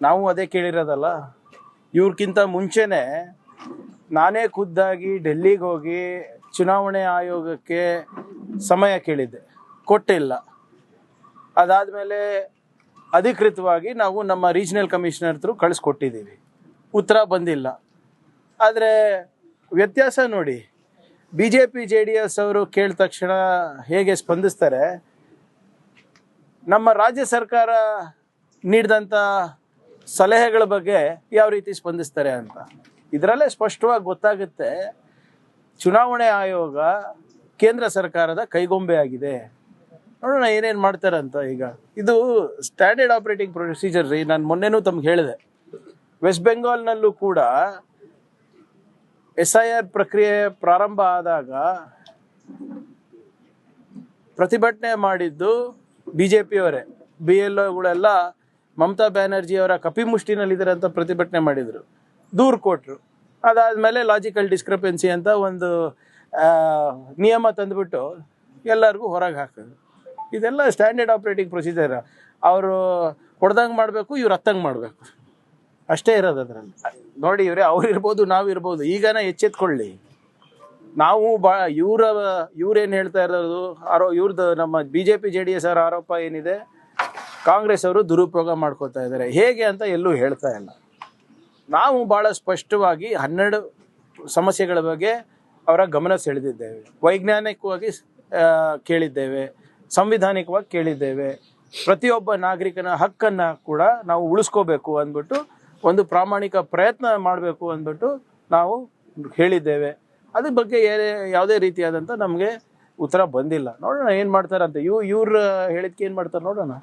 ನಾವು ಅದೇ ಕೇಳಿರೋದಲ್ಲ. ಇವ್ರಕ್ಕಿಂತ ಮುಂಚೆನೆ ನಾನೇ ಖುದ್ದಾಗಿ ಡೆಲ್ಲಿಗೆ ಹೋಗಿ ಚುನಾವಣೆ ಆಯೋಗಕ್ಕೆ ಸಮಯ ಕೇಳಿದ್ದೆ, ಕೊಟ್ಟಿಲ್ಲ. ಅದಾದಮೇಲೆ ಅಧಿಕೃತವಾಗಿ ನಾವು ನಮ್ಮ ರೀಜನಲ್ ಕಮಿಷನರ್ ಹತ್ರ ಕಳಿಸ್ಕೊಟ್ಟಿದ್ದೀವಿ, ಉತ್ತರ ಬಂದಿಲ್ಲ. ಆದರೆ ವ್ಯತ್ಯಾಸ ನೋಡಿ, BJP JDS ಅವರು ಕೇಳಿದ ತಕ್ಷಣ ಹೇಗೆ ಸ್ಪಂದಿಸ್ತಾರೆ, ನಮ್ಮ ರಾಜ್ಯ ಸರ್ಕಾರ ನೀಡಿದಂಥ ಸಲಹೆಗಳ ಬಗ್ಗೆ ಯಾವ ರೀತಿ ಸ್ಪಂದಿಸ್ತಾರೆ ಅಂತ ಇದರಲ್ಲೇ ಸ್ಪಷ್ಟವಾಗಿ ಗೊತ್ತಾಗುತ್ತೆ. ಚುನಾವಣೆ ಆಯೋಗ ಕೇಂದ್ರ ಸರ್ಕಾರದ ಕೈಗೊಂಬೆ ಆಗಿದೆ. ನೋಡೋಣ ಏನೇನು ಮಾಡ್ತಾರಂತ. ಈಗ ಇದು ಸ್ಟ್ಯಾಂಡರ್ಡ್ ಆಪರೇಟಿಂಗ್ ಪ್ರೊಸೀಜರ್ ರೀ. ನಾನು ಮೊನ್ನೆನೂ ತಮ್ಗೆ ಹೇಳಿದೆ, ವೆಸ್ಟ್ ಬೆಂಗಾಲ್ನಲ್ಲೂ ಕೂಡ SIR ಪ್ರಕ್ರಿಯೆ ಪ್ರಾರಂಭ ಆದಾಗ ಪ್ರತಿಭಟನೆ ಮಾಡಿದ್ದು BJPಯವರೇ. BLOಗಳೆಲ್ಲ ಮಮತಾ ಬ್ಯಾನರ್ಜಿ ಅವರ ಕಪಿಮುಷ್ಟಿನಲ್ಲಿದ್ದಾರೆ ಅಂತ ಪ್ರತಿಭಟನೆ ಮಾಡಿದರು, ದೂರು ಕೊಟ್ಟರು. ಅದಾದಮೇಲೆ ಲಾಜಿಕಲ್ ಡಿಸ್ಕ್ರಿಪೆನ್ಸಿ ಅಂತ ಒಂದು ನಿಯಮ ತಂದುಬಿಟ್ಟು ಎಲ್ಲರಿಗೂ ಹೊರಗೆ ಹಾಕೋದು. ಇದೆಲ್ಲ ಸ್ಟ್ಯಾಂಡರ್ಡ್ ಆಪರೇಟಿಂಗ್ ಪ್ರೊಸೀಜರ್. ಅವರು ಹೊಡೆದಂಗೆ ಮಾಡಬೇಕು, ಇವ್ರು ಹತ್ತಂಗೆ ಮಾಡಬೇಕು, ಅಷ್ಟೇ ಇರೋದು ಅದರಲ್ಲಿ. ನೋಡಿ ಇವರೇ, ಅವ್ರು ಇರ್ಬೋದು, ನಾವು ಇರ್ಬೋದು, ಈಗನ ಎಚ್ಚೆತ್ಕೊಳ್ಳಿ. ನಾವು ಇವ್ರೇನು ಹೇಳ್ತಾ ಇರೋದು, ಇವ್ರದ್ದು ನಮ್ಮ BJP JDS ಅವರ ಆರೋಪ ಏನಿದೆ, ಕಾಂಗ್ರೆಸ್ ಅವರು ದುರುಪಯೋಗ ಮಾಡ್ಕೋತಾ ಇದ್ದಾರೆ. ಹೇಗೆ ಅಂತ ಎಲ್ಲೂ ಹೇಳ್ತಾ ಇಲ್ಲ. ನಾವು ಭಾಳ ಸ್ಪಷ್ಟವಾಗಿ 12 ಸಮಸ್ಯೆಗಳ ಬಗ್ಗೆ ಅವರ ಗಮನ ಸೆಳೆದಿದ್ದೇವೆ, ವೈಜ್ಞಾನಿಕವಾಗಿ ಕೇಳಿದ್ದೇವೆ, ಸಂವಿಧಾನಿಕವಾಗಿ ಕೇಳಿದ್ದೇವೆ. ಪ್ರತಿಯೊಬ್ಬ ನಾಗರಿಕನ ಹಕ್ಕನ್ನು ಕೂಡ ನಾವು ಉಳಿಸ್ಕೋಬೇಕು ಅಂದ್ಬಿಟ್ಟು, ಒಂದು ಪ್ರಾಮಾಣಿಕ ಪ್ರಯತ್ನ ಮಾಡಬೇಕು ಅಂದ್ಬಿಟ್ಟು ನಾವು ಹೇಳಿದ್ದೇವೆ. ಅದ್ರ ಬಗ್ಗೆ ಯಾವುದೇ ರೀತಿಯಾದಂಥ ನಮಗೆ ಉತ್ತರ ಬಂದಿಲ್ಲ. ನೋಡೋಣ ಏನು ಮಾಡ್ತಾರಂತ. ಇವ್ರು ಹೇಳಿದ್ಕೆ ಏನು ಮಾಡ್ತಾರೆ ನೋಡೋಣ.